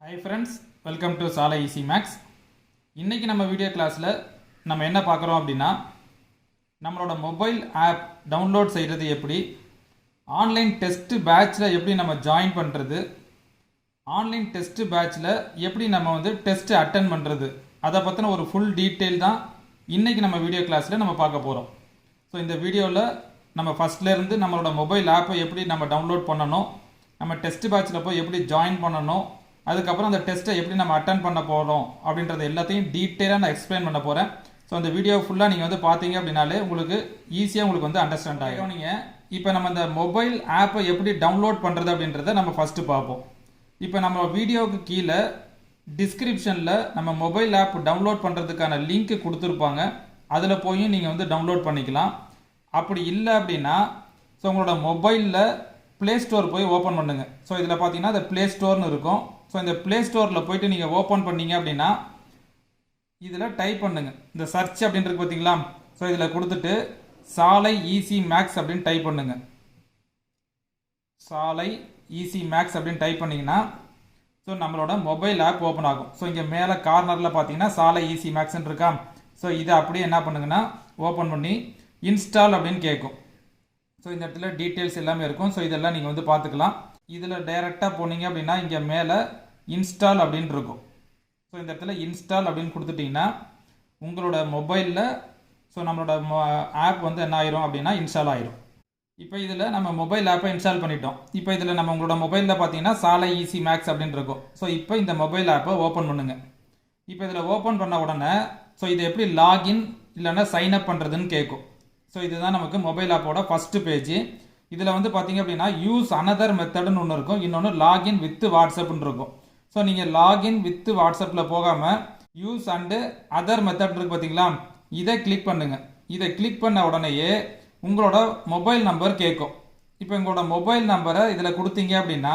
Hi friends, welcome to Sala Easy Max. இன்னைக்கு நம்ம video கிளாஸில் நம்ம என்ன பார்க்குறோம் அப்படின்னா நம்மளோட மொபைல் ஆப் டவுன்லோட் செய்கிறது எப்படி, ஆன்லைன் டெஸ்ட் பேட்சில் எப்படி நம்ம ஜாயின் பண்ணுறது, ஆன்லைன் டெஸ்ட் பேட்சில் எப்படி நம்ம டெஸ்ட் அட்டன் பண்ணுறது, அதை பற்றின ஒரு ஃபுல் டீட்டெயில் தான் இன்றைக்கி நம்ம வீடியோ கிளாஸில் நம்ம பார்க்க போகிறோம். ஸோ இந்த வீடியோவில் நம்ம ஃபஸ்ட்லேருந்து நம்மளோட மொபைல் ஆப்பை எப்படி நம்ம டவுன்லோட் பண்ணணும், நம்ம டெஸ்ட் பேட்சில் போய் எப்படி ஜாயின் பண்ணணும், அதுக்கப்புறம் அந்த டெஸ்ட்டை எப்படி நம்ம அட்டன் பண்ண போகிறோம் அப்படின்றது எல்லாத்தையும் டீட்டெயிலாக நான் எக்ஸ்பிளைன் பண்ண போகிறேன். ஸோ அந்த வீடியோ ஃபுல்லாக நீங்கள் பார்த்தீங்க அப்படின்னாலே உங்களுக்கு ஈஸியாக உங்களுக்கு அண்டர்ஸ்டாண்ட் ஆகிடும். நீங்கள் இப்போ நம்ம இந்த மொபைல் ஆப்பை எப்படி டவுன்லோட் பண்ணுறது அப்படின்றத நம்ம ஃபஸ்ட்டு பார்ப்போம். இப்போ நம்ம வீடியோவுக்கு கீழே டிஸ்கிரிப்ஷனில் நம்ம மொபைல் ஆப் டவுன்லோட் பண்ணுறதுக்கான லிங்க் கொடுத்துருப்பாங்க. அதில் போய் நீங்கள் டவுன்லோட் பண்ணிக்கலாம். அப்படி இல்லை அப்படின்னா ஸோ உங்களோட மொபைலில் ப்ளே ஸ்டோர் போய் ஓப்பன் பண்ணுங்கள். ஸோ இதில் பார்த்தீங்கன்னா இந்த ப்ளே ஸ்டோர்னு இருக்கும். ஸோ இந்த ப்ளே ஸ்டோரில் போயிட்டு நீங்கள் ஓப்பன் பண்ணீங்க அப்படின்னா இதில் டைப் பண்ணுங்கள். இந்த சர்ச் அப்படின்றது பார்த்தீங்களா, ஸோ இதில் கொடுத்துட்டு சாலை ஈஸி மேக்ஸ் அப்படின்னு டைப் பண்ணுங்கள். சாலை ஈஸி மேக்ஸ் அப்படின்னு டைப் பண்ணிங்கன்னா ஸோ நம்மளோட மொபைல் ஆப் ஓப்பன் ஆகும். ஸோ இங்கே மேலே கார்னரில் பார்த்தீங்கன்னா சாலை ஈஸி மேக்ஸ்ன்னு இருக்கா. ஸோ இதை அப்படியே என்ன பண்ணுங்கன்னா ஓப்பன் பண்ணி இன்ஸ்டால் அப்படின்னு கேட்கும். ஸோ இந்த இடத்துல டீட்டெயில்ஸ் எல்லாமே இருக்கும். ஸோ இதெல்லாம் நீங்கள் பார்த்துக்கலாம். இதில் டைரெக்டாக போனீங்க அப்படின்னா இங்கே மேலே இன்ஸ்டால் அப்படின்னு இருக்கும். ஸோ இந்த இடத்துல இன்ஸ்டால் அப்படின்னு கொடுத்துட்டிங்கன்னா உங்களோட மொபைலில் ஸோ நம்மளோட ஆப் என்ன ஆயிரும் அப்படின்னா இன்ஸ்டால் ஆயிரும். இப்போ இதில் நம்ம மொபைல் ஆப்பை இன்ஸ்டால் பண்ணிட்டோம். இப்போ இதில் நம்ம உங்களோட மொபைலில் பார்த்தீங்கன்னா சாலை ஈஸி மேக்ஸ் அப்படின்னு இருக்கும். ஸோ இப்போ இந்த மொபைல் ஆப்பை ஓப்பன் பண்ணுங்கள். இப்போ இதில் ஓப்பன் பண்ண உடனே ஸோ இது எப்படி லாகின் இல்லைன்னா சைன் அப் பண்ணுறதுன்னு கேட்கும். ஸோ இதுதான் நமக்கு மொபைல் ஆப்போட ஃபஸ்ட்டு பேஜ். இதில் பார்த்தீங்க அப்படின்னா யூஸ் அனதர் மெத்தடுன்னு ஒன்று இருக்கும், இன்னொன்று லாகின் வித் வாட்ஸ்அப்னு இருக்கும். ஸோ நீங்கள் லாகின் வித் வாட்ஸ்அப்பில் போகாமல் யூஸ் அண்டு அதர் மெத்தட் இருக்குது பார்த்தீங்களா, இதை கிளிக் பண்ணுங்கள். இதை கிளிக் பண்ண உடனேயே உங்களோட மொபைல் நம்பர் கேட்கும். இப்போ உங்களோட மொபைல் நம்பரை இதில் கொடுத்தீங்க அப்படின்னா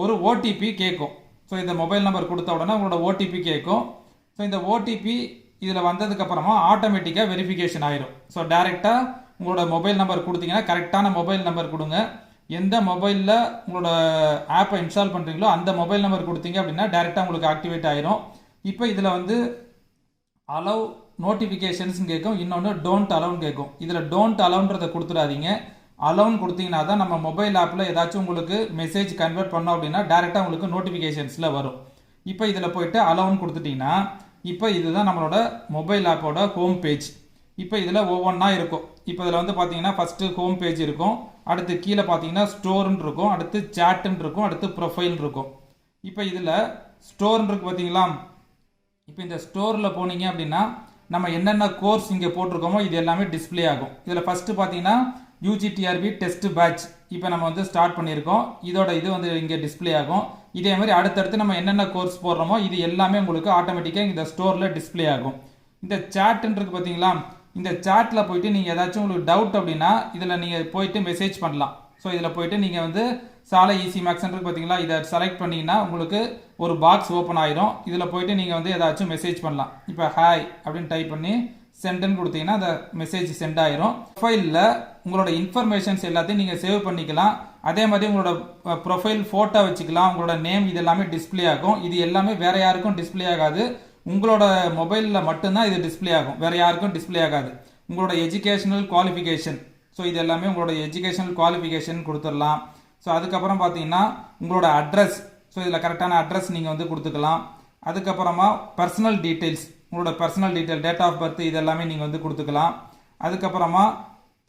ஒரு ஓடிபி கேட்கும். ஸோ இந்த மொபைல் நம்பர் கொடுத்த உடனே உங்களோட ஓடிபி கேட்கும். ஸோ இந்த ஓடிபி இதில் வந்ததுக்கப்புறமா ஆட்டோமேட்டிக்காக வெரிஃபிகேஷன் ஆயிடும். ஸோ டைரெக்டாக உங்களோட மொபைல் நம்பர் கொடுத்தீங்கன்னா கரெக்டான மொபைல் நம்பர் கொடுங்க. எந்த மொபைலில் உங்களோட ஆப்பை இன்ஸ்டால் பண்ணுறீங்களோ அந்த மொபைல் நம்பர் கொடுத்தீங்க அப்படின்னா டைரெக்டாக உங்களுக்கு ஆக்டிவேட் ஆயிரும். இப்போ இதில் அலவ் நோட்டிஃபிகேஷன்ஸ்னு கேட்கும், இன்னொன்று டோன்ட் அலவுன்னு கேட்கும். இதில் டோன்ட் அலவுன்றதை கொடுத்துடாதீங்க. அலவுன்னு கொடுத்தீங்கன்னா தான் நம்ம மொபைல் ஆப்பில் ஏதாச்சும் உங்களுக்கு மெசேஜ் கன்வெர்ட் பண்ணோம் அப்படின்னா டைரெக்டாக உங்களுக்கு நோட்டிஃபிகேஷன்ஸில் வரும். இப்போ இதில் போயிட்டு அலவுன்னு கொடுத்துட்டிங்கன்னா இப்போ இதுதான் நம்மளோட மொபைல் ஆப்போட ஹோம் பேஜ். இப்போ இதில் ஒவ்வொன்றா இருக்கும். இப்போ இதில் பார்த்தீங்கன்னா ஃபஸ்ட்டு ஹோம் பேஜ் இருக்கும், அடுத்து கீழே பார்த்தீங்கன்னா ஸ்டோர்னு இருக்கும், அடுத்து சேட்டுன்னு இருக்கும், அடுத்து ப்ரொஃபைல்னு இருக்கும். இப்போ இதில் ஸ்டோர்னு இருக்கு பார்த்தீங்களா. இப்போ இந்த ஸ்டோரில் போனீங்க அப்படின்னா நம்ம என்னென்ன கோர்ஸ் இங்கே போட்டிருக்கோமோ இது எல்லாமே டிஸ்பிளே ஆகும். இதில் ஃபஸ்ட்டு பார்த்தீங்கன்னா யூஜிடிஆர்பி டெஸ்ட் பேட்ச் இப்போ நம்ம ஸ்டார்ட் பண்ணியிருக்கோம். இதோட இது இங்கே டிஸ்பிளே ஆகும். இதே மாதிரி அடுத்தடுத்து நம்ம என்னென்ன கோர்ஸ் போடுறோமோ இது எல்லாமே உங்களுக்கு ஆட்டோமேட்டிக்காக இந்த ஸ்டோரில் டிஸ்பிளே ஆகும். இந்த சேட்டுன்னு இருக்கு பார்த்தீங்களா, இந்த சேட்டில் போயிட்டு நீங்கள் ஏதாச்சும் உங்களுக்கு டவுட் அப்படின்னா இதில் நீங்கள் போயிட்டு மெசேஜ் பண்ணலாம். ஸோ இதில் போயிட்டு நீங்கள் சாலை ஈஸி மேக்ஸ்ன்றது பார்த்தீங்களா, இதை செலக்ட் பண்ணிங்கன்னா உங்களுக்கு ஒரு பாக்ஸ் ஓப்பன் ஆயிரும். இதில் போயிட்டு நீங்கள் ஏதாச்சும் மெசேஜ் பண்ணலாம். இப்போ ஹாய் அப்படின்னு டைப் பண்ணி சென்டுன்னு கொடுத்தீங்கன்னா அந்த மெசேஜ் சென்ட் ஆயிரும். ப்ரொஃபைலில் உங்களோட இன்ஃபர்மேஷன்ஸ் எல்லாத்தையும் நீங்கள் சேவ் பண்ணிக்கலாம். அதே மாதிரி உங்களோட ப்ரொஃபைல் ஃபோட்டோ வச்சுக்கலாம், உங்களோட நேம் இதெல்லாமே டிஸ்பிளே ஆகும். இது எல்லாமே வேற யாருக்கும் டிஸ்பிளே ஆகாது, உங்களோட மொபைலில் மட்டும்தான் இது டிஸ்பிளே ஆகும், வேற யாருக்கும் டிஸ்பிளே ஆகாது. உங்களோட எஜுகேஷனல் குவாலிஃபிகேஷன் ஸோ இது எல்லாமே உங்களோட எஜுகேஷனல் குவாலிஃபிகேஷன் கொடுத்துடலாம். ஸோ அதுக்கப்புறம் பார்த்தீங்கன்னா உங்களோட அட்ரஸ், ஸோ இதில் கரெக்டான அட்ரஸ் நீங்கள் கொடுத்துக்கலாம். அதுக்கப்புறமா பர்சனல் டீட்டெயில்ஸ், உங்களோட personal detail date of birth இதெல்லாமே நீங்கள் கொடுத்துக்கலாம். அதுக்கப்புறமா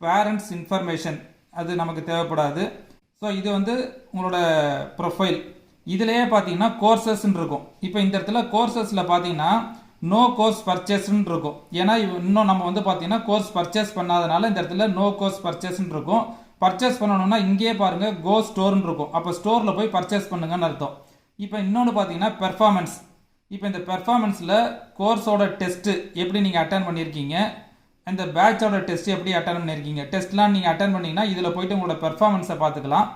பேரண்ட்ஸ் இன்ஃபர்மேஷன் அது நமக்கு தேவைப்படாது. ஸோ இது உங்களோட ப்ரொஃபைல். இதுலேயே பார்த்தீங்கன்னா கோர்சஸ்ன்னு இருக்கும். இப்போ இந்த இடத்துல கோர்சஸில் பார்த்தீங்கன்னா நோ கோர்ஸ் பர்ச்சேஸ்ன்னு இருக்கும். ஏன்னா இன்னும் நம்ம பார்த்தீங்கன்னா கோர்ஸ் பர்ச்சேஸ் பண்ணாதனால இந்த இடத்துல நோ கோர்ஸ் பர்ச்சேஸ்ன்னு இருக்கும். பர்ச்சேஸ் பண்ணணும்னா இங்கேயே பாருங்கள் கோ ஸ்டோர்னு இருக்கும். அப்போ ஸ்டோரில் போய் பர்ச்சேஸ் பண்ணுங்கன்னு அர்த்தம். இப்போ இன்னொன்று பார்த்தீங்கன்னா பெர்ஃபார்மன்ஸ். இப்போ இந்த பெர்ஃபார்மன்ஸில் கோர்ஸோட டெஸ்ட்டு எப்படி நீங்கள் அட்டன் பண்ணியிருக்கீங்க, இந்த பேட்சோட டெஸ்ட் எப்படி அட்டன் பண்ணியிருக்கீங்க, டெஸ்ட்லாம் நீங்கள் அட்டன் பண்ணிங்கன்னா இதில் போய்ட்டு உங்களோட பெர்ஃபார்மன்ஸை பார்த்துக்கலாம்.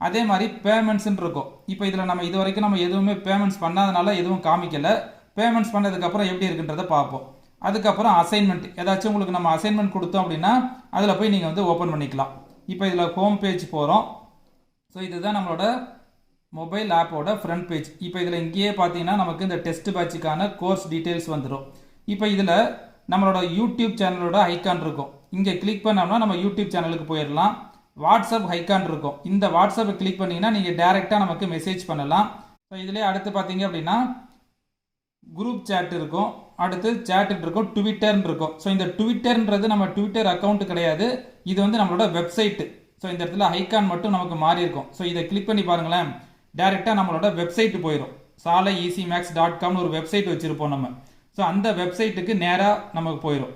அதே மாதிரி பேமெண்ட்ஸ்ன்னு இருக்கும். இப்போ இதில் நம்ம இது வரைக்கும் நம்ம எதுவுமே பேமெண்ட்ஸ் பண்ணாதனால எதுவும் காமிக்கலை. பேமெண்ட்ஸ் பண்ணதுக்கப்புறம் எப்படி இருக்குன்றதை பார்ப்போம். அதுக்கப்புறம் அசைன்மெண்ட், ஏதாச்சும் உங்களுக்கு நம்ம அசைன்மெண்ட் கொடுத்தோம் அப்படின்னா அதில் போய் நீங்கள் ஓப்பன் பண்ணிக்கலாம். இப்போ இதில் ஹோம் பேஜ் போகிறோம். ஸோ இதுதான் நம்மளோட மொபைல் ஆப்போட ஃப்ரண்ட் பேஜ். இப்போ இதில் இங்கேயே பார்த்தீங்கன்னா நமக்கு இந்த டெஸ்ட் பேட்சுக்கான கோர்ஸ் டீட்டெயில்ஸ் வந்துடும். இப்போ இதில் நம்மளோட யூடியூப் சேனலோட ஐக்கான் இருக்கும். இங்கே கிளிக் பண்ணோம்னா நம்ம யூடியூப் சேனலுக்கு போயிடலாம். வாட்ஸ்அப் ஐக்கான் இருக்கும். இந்த வாட்ஸ்அப்பை கிளிக் பண்ணிங்கன்னா நீங்கள் டேரெக்டாக நமக்கு மெசேஜ் பண்ணலாம். ஸோ இதிலே அடுத்து பார்த்தீங்க அப்படின்னா குரூப் சேட் இருக்கும். அடுத்து சேட் இருக்கும், ட்விட்டர்னு இருக்கும். ஸோ இந்த ட்விட்டர்ன்றது நம்ம ட்விட்டர் அக்கௌண்ட் கிடையாது, இது வந்து நம்மளோட வெப்சைட்டு. ஸோ இந்த இடத்துல ஐக்கான் மட்டும் நமக்கு மாறி இருக்கும். ஸோ இதை கிளிக் பண்ணி பாருங்களேன், டேரெக்டாக நம்மளோட வெப்சைட்டு போயிடும். சாலை easymax.com ஒரு வெப்சைட் வச்சுருப்போம் நம்ம. ஸோ அந்த வெப்சைட்டுக்கு நேராக நமக்கு போயிடும்.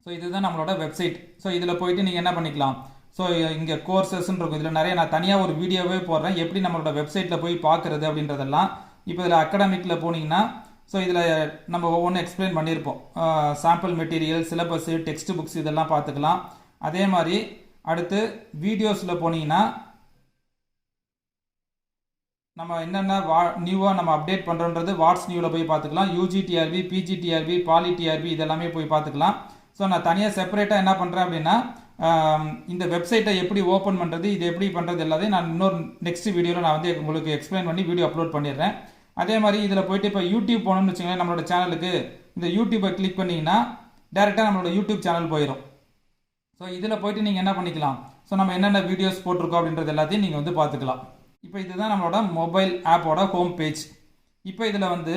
ஸோ இதுதான் நம்மளோட வெப்சைட். ஸோ இதில் போயிட்டு நீங்கள் என்ன பண்ணிக்கலாம், ஸோ இங்கே கோர்சஸ்ன்னு இருக்கும். இதில் நிறைய நான் தனியாக ஒரு வீடியோவே போடுறேன், எப்படி நம்மளோட வெப்சைட்டில் போய் பார்க்குறது அப்படின்றதெல்லாம். இப்போ இதில் அகாடமிக்கில் போனீங்கன்னா ஸோ இதில் நம்ம ஒவ்வொன்றும் எக்ஸ்பிளைன் பண்ணியிருப்போம். Sample material, syllabus, text books இதெல்லாம் பார்த்துக்கலாம். அதே மாதிரி அடுத்து வீடியோஸில் போனீங்கன்னா நம்ம என்னென்ன நியூவாக நம்ம அப்டேட் பண்ணுறோன்றது வாட்ஸ் நியூவில் போய் பார்த்துக்கலாம். யூஜிடிஆர்பி, பிஜிடிஆர்பி, பாலிடிஆர்பி இதெல்லாமே போய் பார்த்துக்கலாம். ஸோ நான் தனியாக செப்பரேட்டாக என்ன பண்ணுறேன் அப்படின்னா இந்த வெப்சைட்டை எப்படி ஓப்பன் பண்ணுறது, இது எப்படி பண்ணுறது எல்லாத்தையும் நான் இன்னொரு நெக்ஸ்ட் வீடியோவில் நான் வந்து உங்களுக்கு எக்ஸ்பிளைன் பண்ணி வீடியோ அப்லோட் பண்ணிடுறேன். அதே மாதிரி இதில் போயிட்டு இப்போ யூடியூப் போகணும்னு வச்சுக்கோங்களேன், நம்மளோட சேனலுக்கு இந்த யூடியூப்பை கிளிக் பண்ணிங்கன்னா டேரெக்டாக நம்மளோட யூடியூப் சேனல் போயிடும். ஸோ இதில் போயிட்டு நீங்கள் என்ன பண்ணிக்கலாம், ஸோ நம்ம என்னென்ன வீடியோஸ் போட்டிருக்கோம் அப்படின்றது எல்லாத்தையும் நீங்கள் வந்து பார்த்துக்கலாம். இப்போ இதுதான் நம்மளோட மொபைல் ஆப்போட ஹோம் பேஜ். இப்போ இதில் வந்து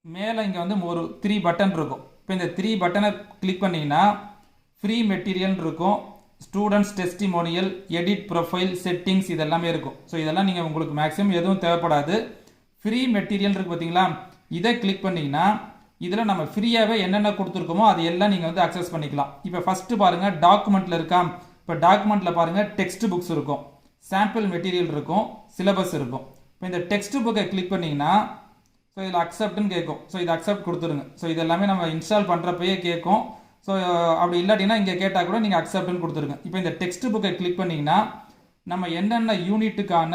மேலே இங்கே வந்து ஒரு 3 பட்டன் இருக்கும். இப்போ இந்த 3 பட்டனை கிளிக் பண்ணிங்கன்னா ஃப்ரீ மெட்டீரியல் இருக்கும், students testimonial, edit profile, settings இதெல்லாமே இருக்கும். ஸோ இதெல்லாம் நீங்கள் உங்களுக்கு மேக்ஸிமம் எதுவும் தேவைப்படாது. ஃப்ரீ மெட்டீரியல் இருக்குது பார்த்தீங்களா, இதை கிளிக் பண்ணிங்கன்னா இதில் நம்ம ஃப்ரீயாகவே என்னென்ன கொடுத்துருக்கோமோ அது எல்லாம் நீங்கள் வந்து அக்சஸ் பண்ணிக்கலாம். இப்போ ஃபஸ்ட்டு பாருங்கள் டாக்குமெண்ட்டில் இருக்கா. இப்போ டாக்குமெண்ட்டில் பாருங்கள் டெக்ஸ்ட் புக்ஸ் இருக்கும், சாம்பிள் மெட்டீரியல் இருக்கும், சிலபஸ் இருக்கும். இப்போ இந்த டெக்ஸ்ட் புக்கை கிளிக் பண்ணிங்கன்னா ஸோ இதில் அக்செப்ட்னு கேட்கும். ஸோ இதை அக்செப்ட் கொடுத்துருங்க. ஸோ இது எல்லாமே நம்ம இன்ஸ்டால் பண்ணுறப்பயே கேட்கும். ஸோ அப்படி இல்லாட்டினா இங்கே கேட்டால் கூட நீங்கள் அக்செப்ட்னு கொடுத்துருங்க. இப்போ இந்த டெக்ஸ்ட் புக்கை கிளிக் பண்ணிங்கன்னா நம்ம என்னென்ன யூனிட்டுக்கான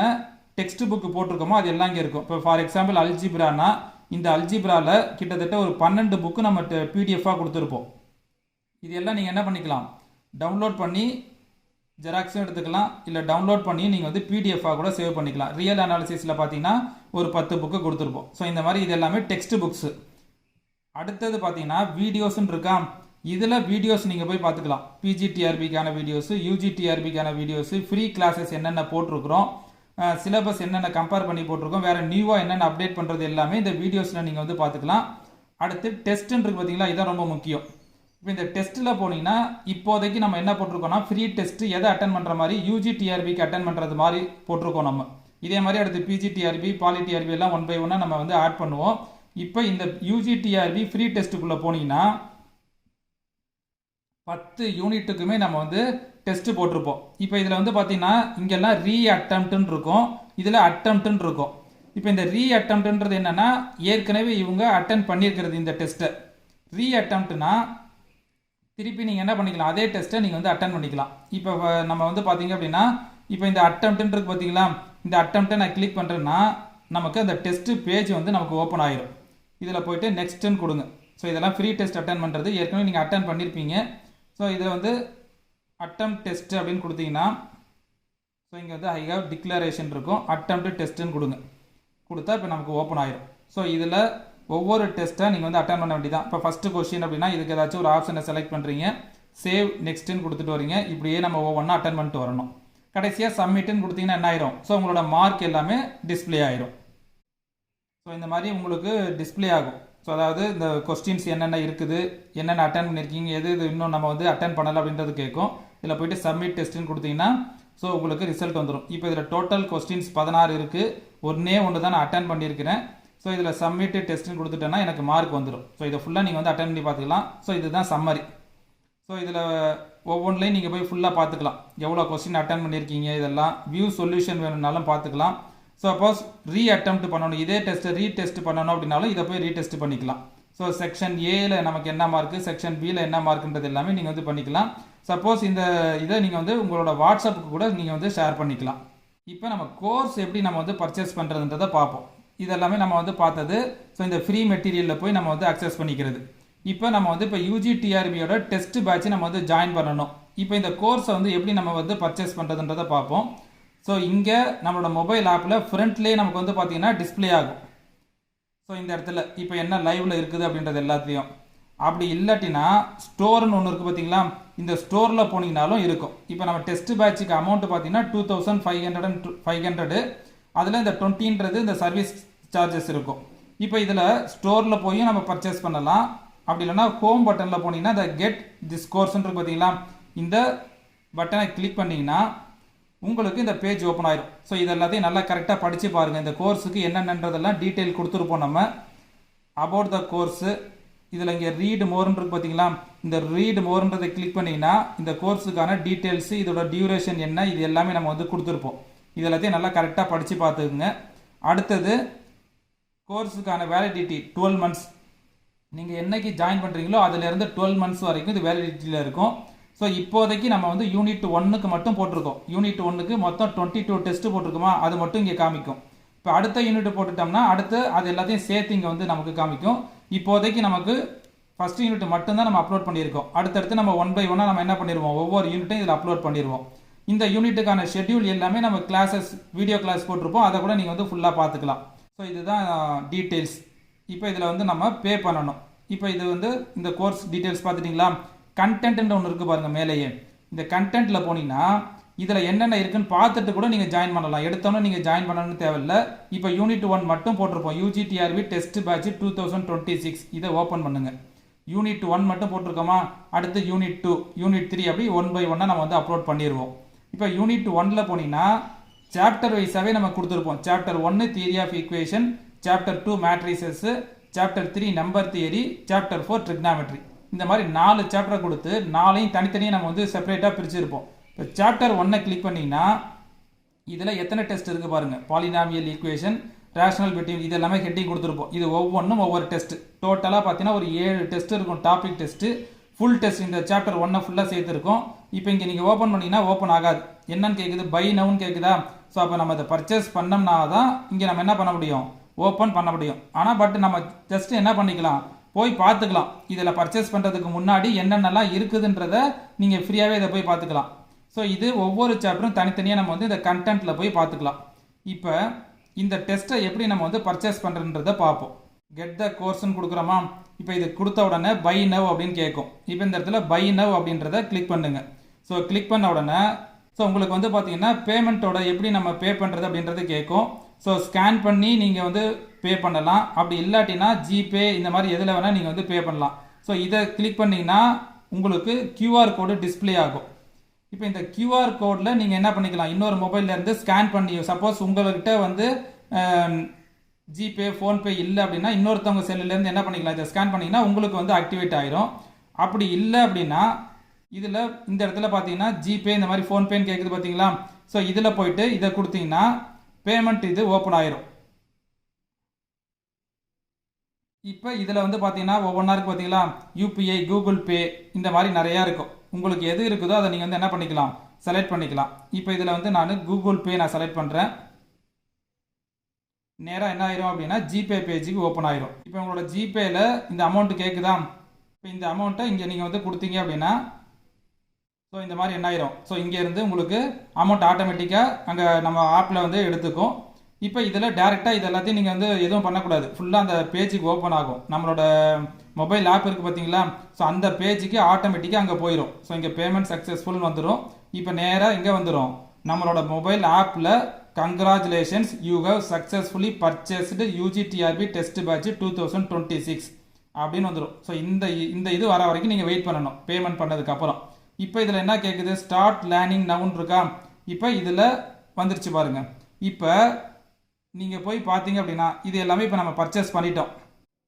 டெக்ஸ்ட் புக்கு போட்டிருக்கோமோ அது எல்லாம் இங்கே இருக்கும். இப்போ ஃபார் எக்ஸாம்பிள் அல்ஜிப்ரானா, இந்த அல்ஜிப்ராவில் கிட்டத்தட்ட ஒரு 12 புக்கு நம்ம பிடிஎஃபாக கொடுத்துருப்போம். இது எல்லாம் நீங்கள் என்ன பண்ணிக்கலாம், டவுன்லோட் பண்ணி ஜெராக்ஸும் எடுத்துக்கலாம், இல்லை டவுன்லோட் பண்ணி நீங்கள் வந்து பிடிஎஃபாக கூட சேவ் பண்ணிக்கலாம். ரியல் அனாலிசிஸில் பார்த்தீங்கன்னா ஒரு 10 புக்கு கொடுத்துருப்போம். ஸோ இந்த மாதிரி இது எல்லாமே டெக்ஸ்ட் புக்ஸு. அடுத்தது பார்த்தீங்கன்னா வீடியோஸ்ன்னு இருக்கா, இதில் வீடியோஸ் நீங்கள் போய் பார்த்துக்கலாம். பிஜிடிஆர்பிக்கான வீடியோஸு, யூஜிடிஆர்பிக்கான வீடியோஸு, ஃப்ரீ கிளாஸஸ் என்னென்ன போட்டிருக்கிறோம், சிலபஸ் என்னென்ன கம்பேர் பண்ணி போட்டிருக்கோம், வேறு நியூவாக என்னென்ன அப்டேட் பண்ணுறது எல்லாமே இந்த வீடியோஸில் நீங்கள் வந்து பார்த்துக்கலாம். அடுத்து டெஸ்ட்டுன்னு இருக்கு பார்த்தீங்களா, இதான் ரொம்ப முக்கியம். இப்போ இந்த டெஸ்ட்டில் போனீங்கன்னா இப்போதைக்கு நம்ம என்ன போட்டிருக்கோம்னா ஃப்ரீ டெஸ்ட் எதை அட்டன் பண்ணுற மாதிரி யூஜிடிஆர்பிக்கு அட்டன் பண்ணுறது மாதிரி போட்டிருக்கோம் நம்ம. இதே மாதிரி அடுத்து பிஜிடிஆர்பி, பாலிடிஆர்பி எல்லாம் 1 by 1 நம்ம வந்து ஆட் பண்ணுவோம். இப்போ இந்த யூஜிடிஆர்பி ஃப்ரீ டெஸ்ட்டுக்குள்ளே போனீங்கன்னா 10 யூனிட்டுக்குமே நம்ம வந்து டெஸ்ட் போட்டிருப்போம். இப்போ இதில் வந்து பார்த்தீங்கன்னா இங்கெல்லாம் ரீ அட்டம்ப்ட்னு இருக்கும், இதில் அட்டம்ப்ட்னு இருக்கும். இப்போ இந்த ரீ அட்டம்ப்ட்ன்றது என்னன்னா ஏற்கனவே இவங்க அட்டன் பண்ணியிருக்கிறது இந்த டெஸ்ட்டை. ரீ அட்டம்ப்ட்னா திருப்பி நீங்கள் என்ன பண்ணிக்கலாம், அதே டெஸ்ட்டை நீங்கள் வந்து அட்டன் பண்ணிக்கலாம். இப்போ நம்ம வந்து பார்த்தீங்க அப்படின்னா இப்போ இந்த அட்டம்ப்ட்னு இருக்கு பார்த்தீங்களா, இந்த அட்டம்ப்டை நான் கிளிக் பண்ணுறேன்னா நமக்கு அந்த டெஸ்ட் பேஜ் வந்து நமக்கு ஓப்பன் ஆயிடும். இதில் போயிட்டு நெக்ஸ்ட்டுன்னு கொடுங்க. ஸோ இதெல்லாம் ஃப்ரீ டெஸ்ட் அட்டன் பண்ணுறது, ஏற்கனவே நீங்கள் அட்டன் பண்ணியிருப்பீங்க. ஸோ இதில் வந்து அட்டம்ப்ட் டெஸ்ட் அப்படின்னு கொடுத்தீங்கன்னா ஸோ இங்கே வந்து ஐ ஹவ் டிக்ளரேஷன் இருக்கும், அட்டம்ப்ட் டெஸ்ட்டுன்னு கொடுங்க. கொடுத்தா இப்போ நமக்கு ஓப்பன் ஆயிடும். ஸோ இதில் ஒவ்வொரு டெஸ்ட்டாக நீங்கள் வந்து அட்டன் பண்ண வேண்டியதான். இப்போ ஃபஸ்ட்டு கொஸ்டின் அப்படின்னா இதுக்கு ஏதாச்சும் ஒரு ஆப்ஷனை செலக்ட் பண்ணுறீங்க, சேவ் நெக்ஸ்ட்டுன்னு கொடுத்துட்டு வரீங்க. இப்படியே நம்ம ஒவ்வொன்றா அட்டன் பண்ணிட்டு வரணும். கடைசியாக சப்மிட்டுன்னு கொடுத்தீங்கன்னா என்ன ஆயிரும், ஸோ உங்களோட மார்க் எல்லாமே டிஸ்பிளே ஆயிரும். ஸோ இந்த மாதிரி உங்களுக்கு டிஸ்பிளே ஆகும். ஸோ அதாவது இந்த கொஸ்டின்ஸ் என்னென்ன இருக்குது, என்னென்ன அட்டன் பண்ணியிருக்கீங்க, எது இது இன்னும் நம்ம வந்து அட்டன் பண்ணலை அப்படின்றது கேட்கும். இதில் போயிட்டு சப்மிட் டெஸ்ட்டுன்னு கொடுத்தீங்கன்னா ஸோ உங்களுக்கு ரிசல்ட் வந்துடும். இப்போ இதில் டோட்டல் கொஸ்டின்ஸ் 16 இருக்குது, ஒன்றே ஒன்று தான் நான் அட்டன் பண்ணியிருக்கிறேன். ஸோ இதில் சப்மிட் டெஸ்ட்டுன்னு கொடுத்துட்டேன்னா எனக்கு மார்க் வந்துடும். ஸோ இதை ஃபுல்லாக நீங்கள் வந்து அட்டன் பண்ணி பார்த்துக்கலாம். ஸோ இதுதான் சம்மரி. ஸோ இதில் ஒவ்வொன்றிலையும் நீங்கள் போய் ஃபுல்லாக பார்த்துக்கலாம், எவ்வளோ கொஸ்டின் அட்டன் பண்ணியிருக்கீங்க, இதெல்லாம் வியூ சொல்யூஷன் வேணும்னாலும் பார்த்துக்கலாம். சப்போஸ் ரீ அட்டெம்ப்ட் பண்ணணும், இதே டெஸ்ட்டை ரீடெஸ்ட் பண்ணணும் அப்படின்னாலும் இதை போய் ரீடெஸ்ட் பண்ணிக்கலாம். ஸோ செக்ஷன் ஏல நமக்கு என்ன மார்க்கு, செக்ஷன் பியில் என்ன மார்க்குன்றது எல்லாமே நீங்கள் வந்து பண்ணிக்கலாம். சப்போஸ் இந்த இதை நீங்கள் வந்து உங்களோட வாட்ஸ்அப்புக்கு கூட நீங்கள் வந்து ஷேர் பண்ணிக்கலாம். இப்போ நம்ம கோர்ஸ் எப்படி நம்ம வந்து பர்ச்சேஸ் பண்ணுறதுன்றதை பார்ப்போம். இதெல்லாமே நம்ம வந்து பார்த்தது. ஸோ இந்த ஃப்ரீ மெட்டீரியலில் போய் நம்ம வந்து அக்சஸ் பண்ணிக்கிறது. இப்போ நம்ம வந்து இப்போ யூஜிடிஆர்பியோட டெஸ்ட் பேட்ச் நம்ம வந்து ஜாயின் பண்ணணும். இப்போ இந்த கோர்ஸை வந்து எப்படி நம்ம வந்து பர்ச்சேஸ் பண்ணுறதுன்றதை பார்ப்போம். ஸோ இங்கே நம்மளோட மொபைல் ஆப்பில் ஃப்ரண்ட்லேயே நமக்கு வந்து பார்த்தீங்கன்னா டிஸ்பிளே ஆகும். ஸோ இந்த இடத்துல இப்போ என்ன லைவில் இருக்குது அப்படின்றது எல்லாத்தையும். அப்படி இல்லாட்டினா ஸ்டோர்னு ஒன்று இருக்குது பார்த்தீங்களா, இந்த ஸ்டோரில் போனீங்கனாலும் இருக்கும். இப்போ நம்ம டெஸ்ட் பேட்சுக்கு அமௌண்ட் பார்த்தீங்கன்னா 2500 அதில் இந்த 20ன்றது இந்த சர்வீஸ் சார்ஜஸ் இருக்கும். இப்போ இதில் ஸ்டோரில் போய் நம்ம பர்ச்சேஸ் பண்ணலாம். அப்படி இல்லைனா ஹோம் பட்டனில் போனீங்கன்னா இந்த கெட் திஸ் கோர்ஸ்ன்னு பார்த்தீங்களா, இந்த பட்டனை கிளிக் பண்ணிங்கன்னா உங்களுக்கு இந்த பேஜ் ஓப்பன் ஆயிரும். ஸோ இது எல்லாத்தையும் நல்லா கரெக்டாக படித்து பாருங்கள். இந்த கோர்ஸுக்கு என்னென்னன்றதெல்லாம் டீட்டெயில் கொடுத்துருப்போம் நம்ம. அபவுட் த கோர்ஸு இதில் இங்கே ரீட் மோர்ன்னு பார்த்தீங்களா, இந்த ரீட் மோர்ன்றதை கிளிக் பண்ணிங்கன்னா இந்த கோர்ஸுக்கான டீட்டெயில்ஸு, இதோட டியூரேஷன் என்ன, இது எல்லாமே நம்ம வந்து கொடுத்துருப்போம். இது எல்லாத்தையும் நல்லா கரெக்டாக படித்து பார்த்துக்குங்க. அடுத்தது கோர்ஸுக்கான வேலிடிட்டி 12 months. நீங்கள் என்னைக்கு ஜாயின் பண்ணுறீங்களோ அதிலேருந்து 12 months வரைக்கும் இது வேலிடிட்டியில் இருக்கும். ஸோ இப்போதைக்கு நம்ம வந்து யூனிட் 1க்கு மட்டும் போட்டிருக்கோம். யூனிட் 1க்கு மொத்தம் 22 டெஸ்ட்டு போட்டிருக்குமா, அது மட்டும் இங்கே காமிக்கும். இப்போ அடுத்த யூனிட் போட்டுட்டோம்னா அடுத்து அது எல்லாத்தையும் சேர்த்து இங்கே வந்து நமக்கு காமிக்கும். இப்போதைக்கு நமக்கு ஃபஸ்ட் யூனிட் மட்டும்தான் நம்ம அப்லோட் பண்ணியிருக்கோம். அடுத்தடுத்து நம்ம 1 by 1 நம்ம என்ன பண்ணிடுவோம், ஒவ்வொரு யூனிட்டையும் இதில் அப்லோட் பண்ணிடுவோம். இந்த யூனிட்டுக்கான ஷெட்யூல் எல்லாமே நம்ம கிளாஸஸ் வீடியோ கிளாஸ் போட்டிருப்போம், அதை கூட நீங்கள் வந்து ஃபுல்லாக பார்த்துக்கலாம். ஸோ இதுதான் டீட்டெயில்ஸ். இப்போ இதில் வந்து நம்ம பே பண்ணணும். இப்போ இது வந்து இந்த கோர்ஸ் டீட்டெயில்ஸ் பார்த்துட்டிங்களா, கண்டென்ட்ன்ற ஒன்று இருக்குது பாருங்கள் மேலேயே. இந்த கண்டென்ட்டில் போனீங்கன்னா இதில் என்னென்ன இருக்குன்னு பார்த்துட்டு கூட நீங்கள் ஜாயின் பண்ணலாம். எடுத்தோன்னே நீங்கள் ஜாயின் பண்ணணும்னு தேவையில்லை. இப்போ யூனிட் 1 மட்டும் போட்டிருப்போம், UGTRB டெஸ்ட் பேட்ச் 2026. இதை ஓப்பன் பண்ணுங்கள். யூனிட் 1 மட்டும் போட்டிருக்கோமா, அடுத்து யூனிட் 2, யூனிட் 3 அப்படி 1 by 1 நம்ம வந்து அப்லோட் பண்ணிடுவோம். இப்போ யூனிட் 1ல் போனீங்கன்னா சாப்டர் வைஸாகவே நம்ம கொடுத்துருப்போம். Chapter 1 theory of equation, chapter 2 matrices, chapter 3 number theory, chapter 4 trigonometry. இந்த மாதிரி 4 சாப்டரை கொடுத்து 4ஐயும் தனித்தனியாக நம்ம வந்து செப்பரேட்டாக பிரிச்சிருப்போம். இப்போ சாப்டர் 1 கிளிக் பண்ணிங்கன்னா இதில் எத்தனை டெஸ்ட் இருக்குது பாருங்கள். பாலினாமியல் ஈக்குவேஷன், ரேஷனல் பிட்வீன், இது எல்லாமே ஹெட்டிங் கொடுத்துருப்போம். இது ஒவ்வொன்றும் ஒவ்வொரு டெஸ்ட். டோட்டலாக பார்த்தீங்கன்னா ஒரு 7 டெஸ்ட் இருக்கும். டாபிக் டெஸ்ட்டு, ஃபுல் டெஸ்ட் இந்த சாப்டர் 1 ஃபுல்லாக சேர்த்துருக்கோம். இப்போ இங்கே நீங்கள் ஓப்பன் பண்ணிங்கன்னா ஓப்பன் ஆகாது. என்னன்னு கேட்குது, பை நவுன்னு கேட்குதா. ஸோ அப்போ நம்ம அதை பர்ச்சேஸ் பண்ணோம்னா தான் இங்கே நம்ம என்ன பண்ண முடியும், ஓப்பன் பண்ண முடியும். ஆனால் பட் நம்ம ஜஸ்ட் என்ன பண்ணிக்கலாம், போய் பார்த்துக்கலாம். இதில் பர்ச்சேஸ் பண்ணுறதுக்கு முன்னாடி என்னென்னலாம் இருக்குதுன்றதை நீங்கள் ஃப்ரீயாகவே இதை போய் பார்த்துக்கலாம். ஸோ இது ஒவ்வொரு சாப்டரும் தனித்தனியாக நம்ம வந்து இந்த கண்டென்ட்டில் போய் பார்த்துக்கலாம். இப்போ இந்த டெஸ்ட்டை எப்படி நம்ம வந்து பர்ச்சேஸ் பண்ணுறன்றதை பார்ப்போம். கெட் த கோர்ஸ்ன்னு கொடுக்குறோமா, இப்போ இது கொடுத்த உடனே பை நவ் அப்படின்னு கேட்கும். இப்போ இந்த இடத்துல பை நவ் அப்படின்றத கிளிக் பண்ணுங்க. ஸோ கிளிக் பண்ண உடனே ஸோ உங்களுக்கு வந்து பார்த்தீங்கன்னா பேமெண்ட்டோட எப்படி நம்ம பே பண்ணுறது அப்படின்றது கேட்கும். ஸோ ஸ்கேன் பண்ணி நீங்கள் வந்து பே பண்ணலாம். அப்படி இல்லாட்டினா ஜிபே இந்த மாதிரி எதில் வேணால் நீங்கள் வந்து பே பண்ணலாம். ஸோ இதை கிளிக் பண்ணிங்கன்னா உங்களுக்கு QR கோடு டிஸ்பிளே ஆகும். இப்போ இந்த QR கோடில் நீங்கள் என்ன பண்ணிக்கலாம், இன்னொரு மொபைல்லேருந்து ஸ்கேன் பண்ணி, சப்போஸ் உங்கள்கிட்ட வந்து ஜிபே ஃபோன்பே இல்லை அப்படின்னா இன்னொருத்தவங்க செல்லுலேருந்து என்ன பண்ணிக்கலாம், இதை ஸ்கேன் பண்ணிங்கன்னா உங்களுக்கு வந்து ஆக்டிவேட் ஆகிரும். அப்படி இல்லை அப்படின்னா இதில் இந்த இடத்துல பார்த்தீங்கன்னா ஜிபே இந்த மாதிரி ஃபோன்பேன்னு கேட்குது பார்த்தீங்களா. ஸோ இதில் போயிட்டு இதை கொடுத்தீங்கன்னா பேமெண்ட் இது ஓப்பன் ஆயிரும். இப்போ இதில் வந்து பார்த்தீங்கன்னா ஒவ்வொன்றா இருக்குது பார்த்தீங்களா, UPI, கூகுள் பே, இந்த மாதிரி நிறையா இருக்கும். உங்களுக்கு எது இருக்குதோ அதை நீங்கள் வந்து என்ன பண்ணிக்கலாம், செலக்ட் பண்ணிக்கலாம். இப்போ இதில் வந்து நான் கூகுள் பே நான் செலக்ட் பண்ணுறேன். நேராக என்ன ஆயிரும் அப்படின்னா ஜிபே பேஜுக்கு ஓப்பன் ஆயிரும். இப்போ உங்களோட ஜிபேயில் இந்த அமௌண்ட்டு கேட்குதா, இப்போ இந்த அமௌண்ட்டை இங்கே நீங்கள் வந்து கொடுத்தீங்க அப்படின்னா ஸோ இந்த மாதிரி என்ன ஆயிரும். ஸோ இங்கேருந்து உங்களுக்கு அமௌண்ட் ஆட்டோமேட்டிக்காக அங்கே நம்ம ஆப்பில் வந்து எடுத்துக்கும். இப்போ இதில் டேரெக்டாக இது எல்லாத்தையும் நீங்கள் வந்து எதுவும் பண்ணக்கூடாது. ஃபுல்லாக அந்த பேஜுக்கு ஓப்பன் ஆகும். நம்மளோட மொபைல் ஆப் இருக்குது பார்த்தீங்களா, ஸோ அந்த பேஜுக்கு ஆட்டோமேட்டிக்காக அங்கே போயிடும். ஸோ இங்கே பேமெண்ட் சக்ஸஸ்ஃபுல்னு வந்துடும். இப்போ நேராக இங்கே வந்துடும், நம்மளோட மொபைல் ஆப்பில் congratulations you have successfully purchased UGTRB test batch 2026 அப்படின்னு வந்துடும். ஸோ இந்த இது வர வரைக்கும் நீங்கள் வெயிட் பண்ணணும் பேமெண்ட் பண்ணதுக்கப்புறம். இப்போ இதில் என்ன கேட்குது, ஸ்டார்ட் லேர்னிங் நவுன்னு இருக்கா. இப்போ இதில் வந்துருச்சு பாருங்கள். இப்போ நீங்கள் போய் பார்த்தீங்க அப்படின்னா இது எல்லாமே இப்போ நம்ம பர்ச்சேஸ் பண்ணிட்டோம்.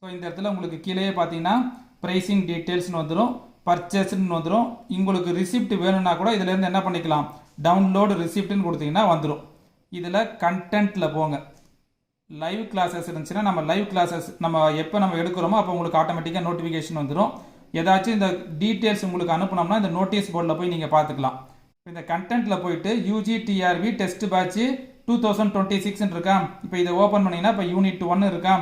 ஸோ இந்த இடத்துல உங்களுக்கு கீழே பார்த்தீங்கன்னா ப்ரைஸிங் டீட்டெயில்ஸ்னு வந்துடும், பர்ச்சேஸ்ன்னு வந்துடும். உங்களுக்கு ரிசிப்ட் வேணும்னா கூட இதுலேருந்து என்ன பண்ணிக்கலாம், டவுன்லோடு ரிசிப்ட்னு கொடுத்தீங்கன்னா வந்துடும். இதில் கண்டென்ட்டில் போங்க. லைவ் கிளாஸஸ் இருந்துச்சுன்னா நம்ம லைவ் கிளாஸஸ் நம்ம எப்போ நம்ம எடுக்கிறோமோ அப்போ உங்களுக்கு ஆட்டோமேட்டிக்காக நோட்டிஃபிகேஷன் வந்துடும். ஏதாச்சும் இந்த டீட்டெயில்ஸ் உங்களுக்கு அனுப்பினோம்னா இந்த நோட்டீஸ் போர்டில் போய் நீங்கள் பார்த்துக்கலாம். இந்த கண்டென்ட்டில் போயிட்டு UGTRB டெஸ்ட் பேட்ச் 2026 இருக்கா. இப்போ இதை ஓப்பன் பண்ணிங்கன்னா இப்போ யூனிட் 1 இருக்கா.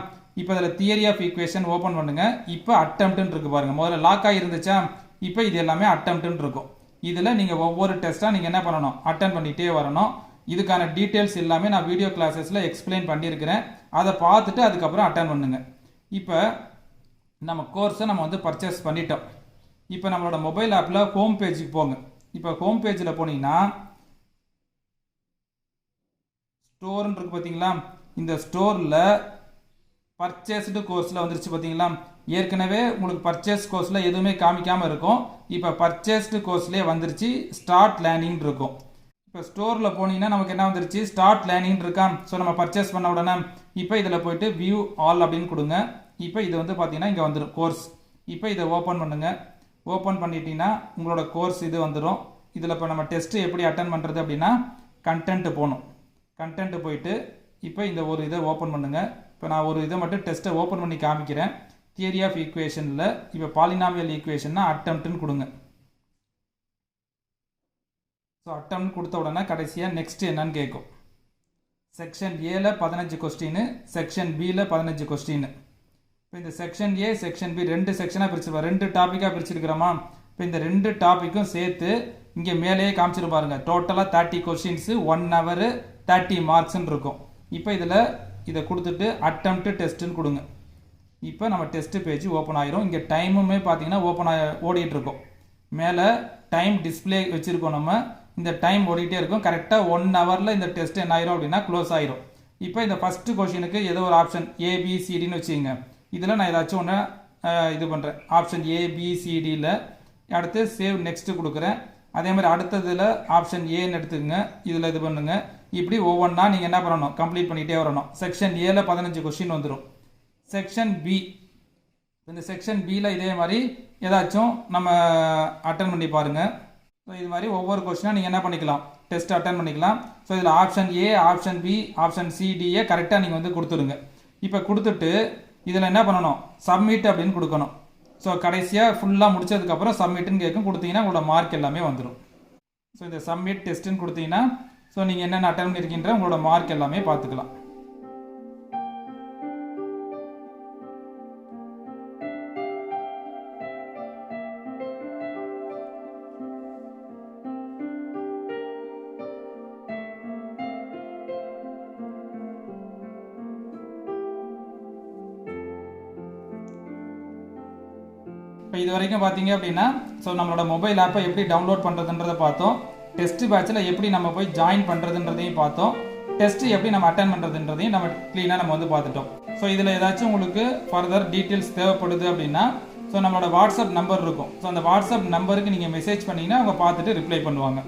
இப்போ இதில் தியரி ஆஃப் ஈக்குவேஷன் ஓப்பன் பண்ணுங்க. இப்போ அட்டெம்ப்ட்னு இருக்கு பாருங்க, முதல்ல லாக் ஆகிருந்துச்சா, இப்போ இது எல்லாமே அட்டெம்ப்ட்னு இருக்கும். இதில் நீங்கள் ஒவ்வொரு டெஸ்ட்டாக நீங்கள் என்ன பண்ணணும், அட்டன் பண்ணிகிட்டே வரணும். இதுக்கான டீட்டெயில்ஸ் எல்லாமே நான் வீடியோ கிளாஸஸில் எக்ஸ்பிளைன் பண்ணியிருக்கிறேன். அதை பார்த்துட்டு அதுக்கப்புறம் அட்டன் பண்ணுங்க. இப்போ நம்ம கோர்ஸை நம்ம வந்து பர்ச்சேஸ் பண்ணிட்டோம். இப்போ நம்மளோட மொபைல் ஆப்பில் ஹோம் பேஜுக்கு போங்க. இப்போ ஹோம் பேஜில் போனீங்கன்னா ஸ்டோர்னு இருக்கு பார்த்தீங்களா? இந்த ஸ்டோரில் பர்ச்சேஸ்டு கோர்ஸில் வந்துருச்சு பார்த்தீங்களா? ஏற்கனவே உங்களுக்கு பர்ச்சேஸ் கோர்ஸில் எதுவுமே காமிக்காமல் இருக்கும். இப்போ பர்ச்சேஸ்டு கோர்ஸ்லேயே வந்துருச்சு ஸ்டார்ட் லேர்னிங் இருக்கும். இப்போ ஸ்டோரில் போனீங்கன்னா நமக்கு என்ன வந்துருச்சு? ஸ்டார்ட் லேர்னிங் இருக்கா? ஸோ நம்ம பர்ச்சேஸ் பண்ண உடனே இப்போ இதில் போயிட்டு வியூ ஆல் அப்படின்னு கொடுங்க. இப்போ இது வந்து பார்த்தீங்கன்னா இங்கே வந்துடும் கோர்ஸ். இப்போ இதை ஓப்பன் பண்ணுங்கள். ஓப்பன் பண்ணிட்டீங்கன்னா உங்களோட கோர்ஸ் இது வந்துடும். இதில் இப்போ நம்ம டெஸ்ட்டு எப்படி அட்டன் பண்ணுறது அப்படின்னா கண்டென்ட்டு போகணும். கண்டென்ட்டு போயிட்டு இப்போ இந்த ஒரு இதை ஓப்பன் பண்ணுங்கள். இப்போ நான் ஒரு இதை மட்டும் டெஸ்ட்டை ஓப்பன் பண்ணி காமிக்கிறேன். தியரி ஆஃப் ஈக்குவேஷனில் இப்போ பாலினாமியல் ஈக்குவேஷன்னா அட்டெம்ப்ட்னு கொடுங்க. ஸோ அட்டெம்ப்ட் கொடுத்த உடனே கடைசியாக நெக்ஸ்ட் என்னன்னு கேட்கும். செக்ஷன் ஏல 15 கொஸ்டின், செக்ஷன் பியில் 15 கொஸ்டின். இப்போ இந்த செக்ஷன் ஏ செக்ஷன் பி 2 செக்ஷனாக பிரிச்சிருப்போம், 2 டாப்பிக்காக பிரிச்சிருக்கிறோமா? இப்போ இந்த 2 டாப்பிக்கும் சேர்த்து இங்கே மேலேயே காமிச்சிரு பாருங்க. டோட்டலாக 30 கொஸ்டின்ஸு 1 hour 30 மார்க்ஸ்ன்னு இருக்கும். இப்போ இதை கொடுத்துட்டு அட்டெம்ப்ட் டெஸ்ட்டுன்னு கொடுங்க. இப்போ நம்ம டெஸ்ட் பேஜ் ஓப்பன் ஆயிரும். இங்கே டைமுமே பார்த்தீங்கன்னா ஓடிட்டு இருக்கும். மேலே டைம் டிஸ்பிளே வச்சுருக்கோம். நம்ம இந்த டைம் ஓடிட்டே இருக்கும். கரெக்டாக 1 hourல இந்த டெஸ்ட் என்ன ஆயிரும் அப்படின்னா க்ளோஸ் ஆயிரும். இப்போ இந்த ஃபர்ஸ்ட் கொஸ்டினுக்கு ஏதோ ஒரு ஆப்ஷன் ஏபிசிடின்னு வச்சுக்கோங்க. இதில் நான் ஏதாச்சும் ஒன்று இது பண்ணுறேன். ஆப்ஷன் ஏபிசிடியில் அடுத்து சேவ் நெக்ஸ்ட் கொடுக்குறேன். அதே மாதிரி அடுத்ததில் ஆப்ஷன் ஏன்னு எடுத்துக்கோங்க. இதில் இது பண்ணுங்க. இப்படி ஒவ்வொன்றா நீங்கள் என்ன பண்ணணும்? கம்ப்ளீட் பண்ணிகிட்டே வரணும். செக்ஷன் ஏல 15 கொஸ்டின் வந்துடும். செக்ஷன் பி, இந்த செக்ஷன் பியில் இதே மாதிரி ஏதாச்சும் நம்ம அட்டன் பண்ணி பாருங்கள். ஸோ இது மாதிரி ஒவ்வொரு கொஸ்டினாக நீங்கள் என்ன பண்ணிக்கலாம்? டெஸ்ட் அட்டன் பண்ணிக்கலாம். ஸோ இதில் option A, option B, option சிடியை கரெக்டாக நீங்கள் வந்து கொடுத்துருங்க. இப்போ கொடுத்துட்டு இதில் என்ன பண்ணணும்? சப்மிட் அப்படின்னு கொடுக்கணும். ஸோ கடைசியாக ஃபுல்லாக முடிச்சதுக்கப்புறம் சப்மிட்னு கேட்கும். கொடுத்தீங்கன்னா உங்களோட மார்க் எல்லாமே வந்துடும். ஸோ இந்த சப்மிட் டெஸ்ட்டுன்னு கொடுத்தீங்கன்னா ஸோ நீங்கள் என்னென்ன அட்டன் பண்ணியிருக்கின்ற உங்களோட மார்க் எல்லாமே பார்த்துக்கலாம். இப்போ இது வரைக்கும் பார்த்தீங்க அப்படின்னா ஸோ நம்மளோட மொபைல் ஆப்பை எப்படி டவுன்லோட் பண்ணுறதுன்றதை பார்த்தோம். டெஸ்ட் பேட்சில் எப்படி நம்ம போய் ஜாயின் பண்ணுறதுன்றதையும் பார்த்தோம். டெஸ்ட் எப்படி நம்ம அட்டன் பண்ணுறதுன்றதையும் நம்ம க்ளீனாக நம்ம வந்து பார்த்துட்டோம். ஸோ இதில் ஏதாச்சும் உங்களுக்கு ஃபர்தர் டீட்டெயில்ஸ் தேவைப்படுது அப்படின்னா ஸோ நம்மளோட வாட்ஸ்அப் நம்பர் இருக்கும். ஸோ அந்த வாட்ஸ்அப் நம்பருக்கு நீங்கள் மெசேஜ் பண்ணிங்கன்னா அவங்க பார்த்துட்டு ரிப்ளை பண்ணுவாங்க.